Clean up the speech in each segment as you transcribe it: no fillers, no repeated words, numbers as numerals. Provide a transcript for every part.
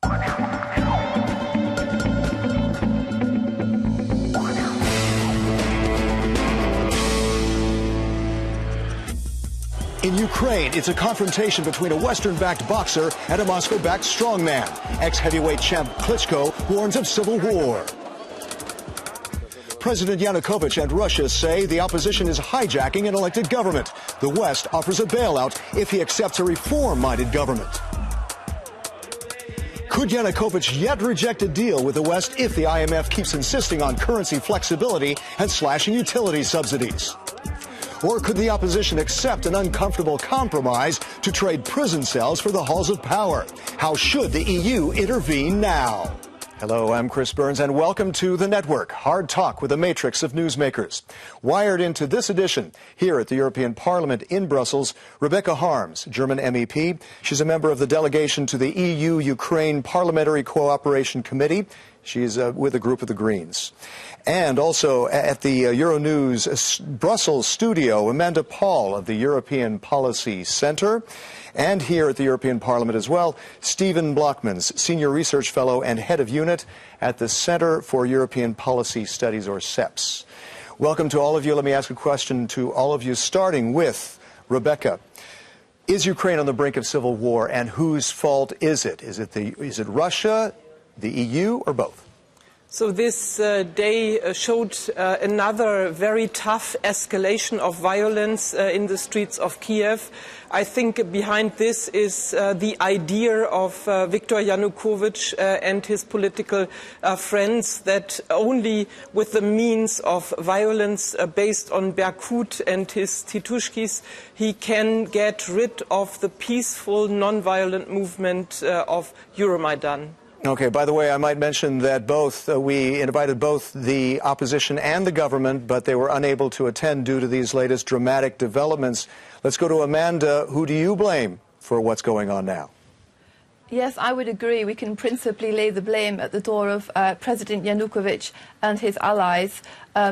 In Ukraine, it's a confrontation between a Western-backed boxer and a Moscow-backed strongman. Ex-heavyweight champ Klitschko warns of civil war. President Yanukovych and Russia say the opposition is hijacking an elected government. The West offers a bailout if he accepts a reform-minded government. Could Yanukovych yet reject a deal with the West if the IMF keeps insisting on currency flexibility and slashing utility subsidies? Or could the opposition accept an uncomfortable compromise to trade prison cells for the halls of power? How should the EU intervene now? Hello, I'm Chris Burns, and welcome to The Network, hard talk with a matrix of newsmakers. Wired into this edition, here at the European Parliament in Brussels, Rebecca Harms, German MEP. She's a member of the delegation to the EU-Ukraine Parliamentary Cooperation Committee. She's with a group of the Greens. And also at the Euronews Brussels studio, Amanda Paul of the European Policy Centre. And here at the European Parliament as well, Stephen Blockmans, Senior Research Fellow and Head of Unit at the Centre for European Policy Studies, or CEPS. Welcome to all of you. Let me ask a question to all of you, starting with Rebecca. Is Ukraine on the brink of civil war, and whose fault is it? Is it Russia, the EU, or both? So this day showed another very tough escalation of violence in the streets of Kyiv. I think behind this is the idea of Viktor Yanukovych and his political friends that only with the means of violence based on Berkut and his Titushkis he can get rid of the peaceful, non-violent movement of Euromaidan. Okay, by the way, I might mention that we invited both the opposition and the government, but they were unable to attend due to these latest dramatic developments. Let's go to Amanda. Who do you blame for what's going on now? Yes, I would agree. We can principally lay the blame at the door of President Yanukovych and his allies.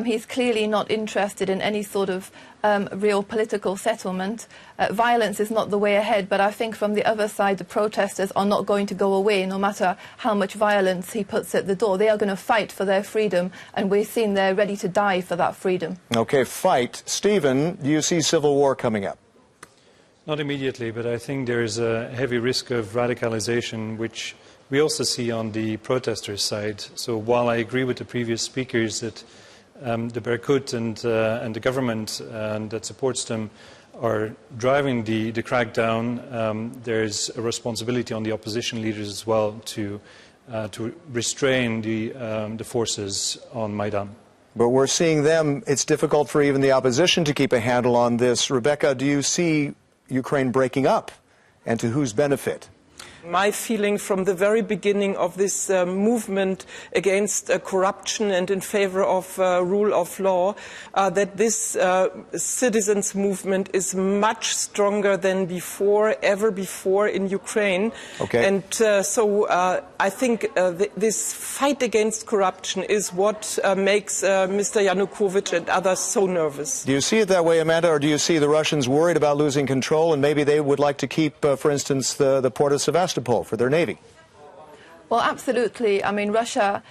He's clearly not interested in any sort of real political settlement. Violence is not the way ahead, but I think from the other side, the protesters are not going to go away, no matter how much violence he puts at the door. They are going to fight for their freedom, and we've seen they're ready to die for that freedom. Okay, fight. Stephen, do you see civil war coming up? Not immediately, but I think there is a heavy risk of radicalization, which we also see on the protesters' side. So while I agree with the previous speakers that the Berkut and the government that supports them are driving the crackdown, there's a responsibility on the opposition leaders as well to restrain the forces on Maidan. But we're seeing them. It's difficult for even the opposition to keep a handle on this. Rebecca, do you see Ukraine breaking up, and to whose benefit? My feeling from the very beginning of this movement against corruption and in favor of rule of law, that this citizens' movement is much stronger than ever before in Ukraine. Okay. And so I think this fight against corruption is what makes Mr. Yanukovych and others so nervous. Do you see it that way, Amanda, or do you see the Russians worried about losing control, and maybe they would like to keep, for instance, the port of Sevastopol for their navy? Well, absolutely. I mean, Russia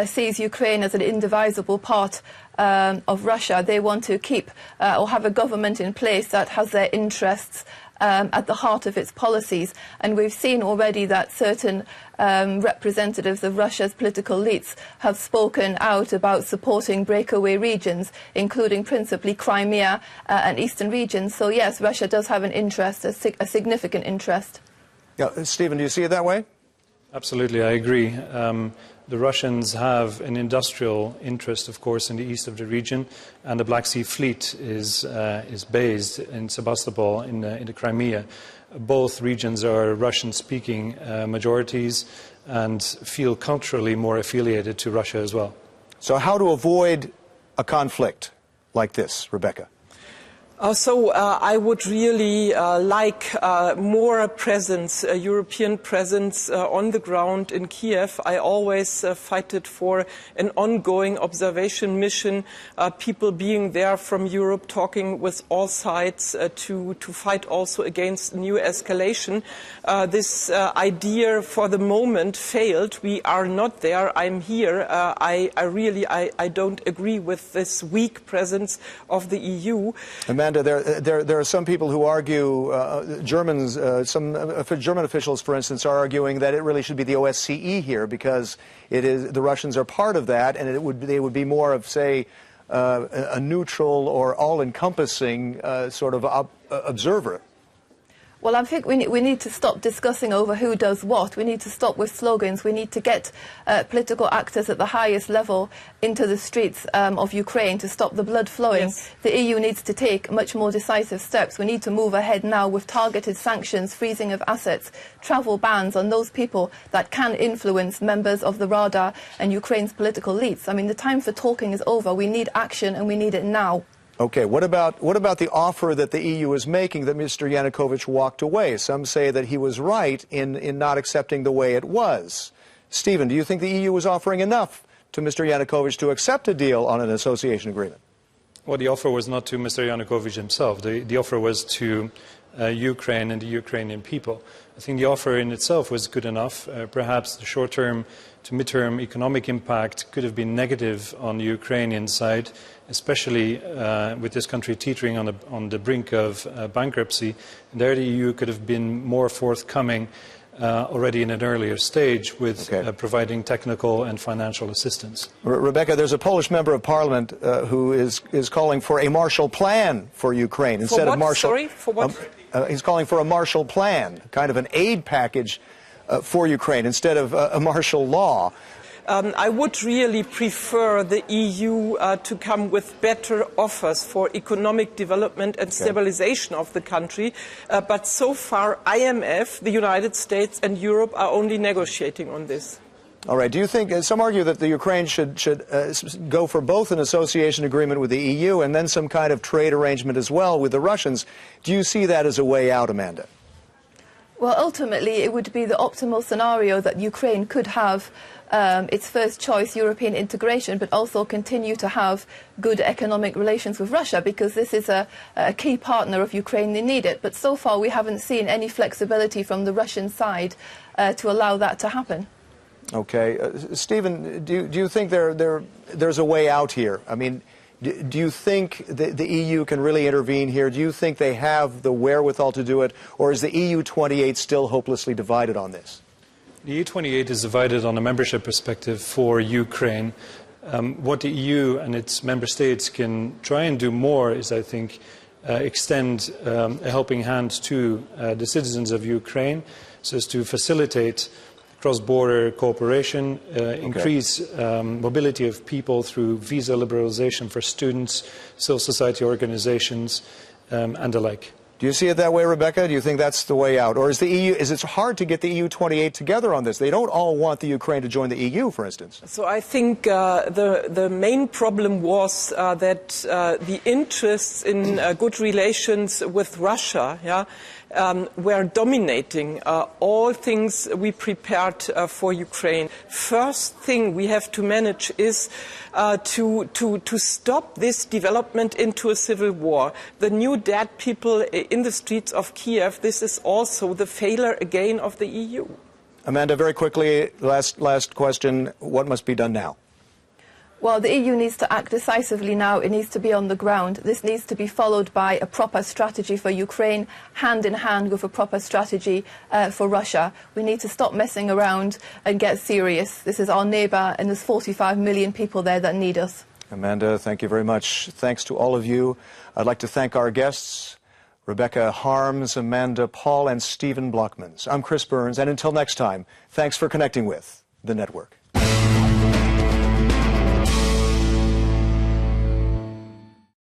sees Ukraine as an indivisible part of Russia. They want to keep or have a government in place that has their interests at the heart of its policies. And we've seen already that certain representatives of Russia's political elites have spoken out about supporting breakaway regions, including principally Crimea and eastern regions. So, yes, Russia does have an interest, a significant interest. Yeah, Stephen, do you see it that way? Absolutely, I agree. The Russians have an industrial interest, of course, in the east of the region, and the Black Sea Fleet is based in Sebastopol in the Crimea. Both regions are Russian-speaking majorities and feel culturally more affiliated to Russia as well. So how to avoid a conflict like this, Rebecca? I would really like more presence, European presence on the ground in Kiev. I always fighted for an ongoing observation mission, people being there from Europe, talking with all sides to fight also against new escalation. This idea for the moment failed. We are not there. I'm here. I don't agree with this weak presence of the EU. Amanda, there are some people who argue, Germans, some German officials, for instance, are arguing that it really should be the OSCE here because the Russians are part of that, and they would be more of, say, a neutral or all-encompassing sort of observer. Well, I think we need to stop discussing over who does what. We need to stop with slogans. We need to get political actors at the highest level into the streets of Ukraine to stop the blood flowing. Yes. The EU needs to take much more decisive steps. We need to move ahead now with targeted sanctions, freezing of assets, travel bans on those people that can influence members of the Rada and Ukraine's political elites. I mean, the time for talking is over. We need action, and we need it now. Okay, what about the offer that the EU is making that Mr. Yanukovych walked away? Some say that he was right in not accepting the way it was. Stephen, do you think the EU was offering enough to Mr. Yanukovych to accept a deal on an association agreement? Well, the offer was not to Mr. Yanukovych himself. The offer was to Ukraine and the Ukrainian people. I think the offer in itself was good enough. Perhaps the short-term to mid-term economic impact could have been negative on the Ukrainian side, especially with this country teetering on the brink of bankruptcy. And there the EU could have been more forthcoming already in an earlier stage with providing technical and financial assistance. Rebecca, there's a Polish member of parliament who is calling for a Marshall Plan for Ukraine instead of Marshall. Sorry, for what? He's calling for a Marshall Plan, kind of an aid package for Ukraine instead of a martial law. I would really prefer the EU to come with better offers for economic development and stabilization of the country. But so far, IMF, the United States and Europe are only negotiating on this. All right. Do you think, some argue that the Ukraine should go for both an association agreement with the EU and then some kind of trade arrangement as well with the Russians? Do you see that as a way out, Amanda? Well, ultimately, it would be the optimal scenario that Ukraine could have its first choice European integration, but also continue to have good economic relations with Russia, because this is a key partner of Ukraine. They need it. But so far, we haven't seen any flexibility from the Russian side to allow that to happen. Okay. Stephen, do you think there's a way out here? I mean, do you think the EU can really intervene here? Do you think they have the wherewithal to do it? Or is the EU28 still hopelessly divided on this? The EU28 is divided on a membership perspective for Ukraine. What the EU and its member states can try and do more is, I think, extend a helping hand to the citizens of Ukraine so as to facilitate cross-border cooperation, increase mobility of people through visa liberalization for students, civil society organizations, and the like. Do you see it that way, Rebecca? Do you think that's the way out? Or is it hard to get the EU28 together on this? They don't all want the Ukraine to join the EU, for instance. So I think the main problem was that the interests in good relations with Russia were dominating all things we prepared for Ukraine. First thing we have to manage is to stop this development into a civil war. The new dead people in the streets of Kyiv, this is also the failure again of the EU. Amanda, very quickly, last question. What must be done now? Well, the EU needs to act decisively now. It needs to be on the ground. This needs to be followed by a proper strategy for Ukraine, hand in hand with a proper strategy for Russia. We need to stop messing around and get serious. This is our neighbour, and there's 45 million people there that need us. Amanda, thank you very much. Thanks to all of you. I'd like to thank our guests, Rebecca Harms, Amanda Paul, and Stephen Blockmans. I'm Chris Burns, and until next time, thanks for connecting with The Network.